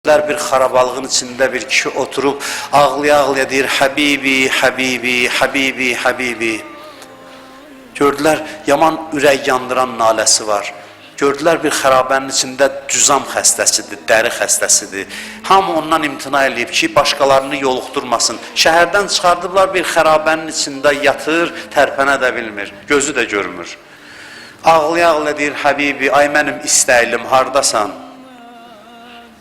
Bir xarabalığın içinde bir kişi oturup ağlaya ağlaya deyir Habibi, Habibi, Habibi, Habibi. Gördülər yaman ürək yandıran naləsi var. Gördülər bir xarabənin içində cüzam xəstəsidir, dəri xəstəsidir. Hamı ondan imtina eləyib ki, başqalarını yoluxdurmasın. Şəhərdən çıxardıblar bir xarabənin içində yatır, tərpənə də bilmir, gözü də görmür. Ağlaya ağlaya deyir Habibi, ay mənim istəylim, hardasan?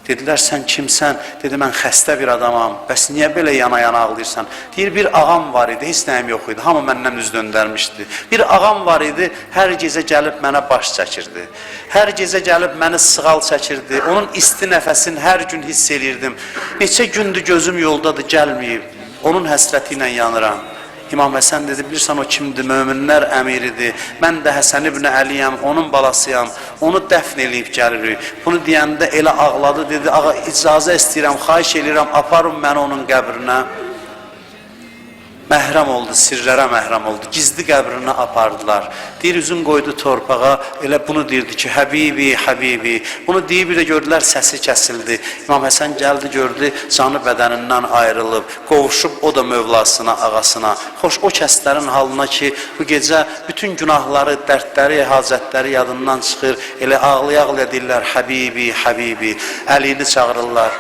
Dedilər, sən kimsən? Dedi, mən xəstə bir adamam. Bəs niyə belə yana-yana ağlayırsan? Deyir, bir ağam var idi, heç nəyim yox idi. Hamı məndən üz döndərmişdi. Bir ağam var idi, hər gecə gəlib mənə baş çəkirdi. Hər gecə gəlib məni sığal çəkirdi. Onun isti nəfəsini hər gün hiss eləyirdim. Neçə gündür gözüm yoldadır, gəlməyib. Onun həsrəti ilə yanıram. İmam Həsən dedi, bilirsən o kimdir? Möminlər əmiridir. Mən də Həsən ibn Əliyəm, onun balasıyam. Onu dəfn eləyib gəlirik. Bunu deyəndə elə ağladı, dedi, ağa icazə istəyirəm, xahiş eləyirəm, aparın məni onun qəbrinə. Məhrəm oldu, sirrlərə məhrəm oldu. Gizli qəbrinə apardılar. Deyir, üzün qoydu torpağa, elə bunu deyirdi ki, Habibi, Habibi. Bunu deyib bir də gördülər, səsi kəsildi. İmam Həsən gəldi, gördü, canı bədənindən ayrılıb, qovuşub o da mövlasına, ağasına. Xoş o kəslərin halına ki, bu gecə bütün günahları, dərdləri, hacətləri yadından çıxır. Elə ağlaya-ağlaya deyirlər, Habibi, Habibi. Əlini çağırırlar.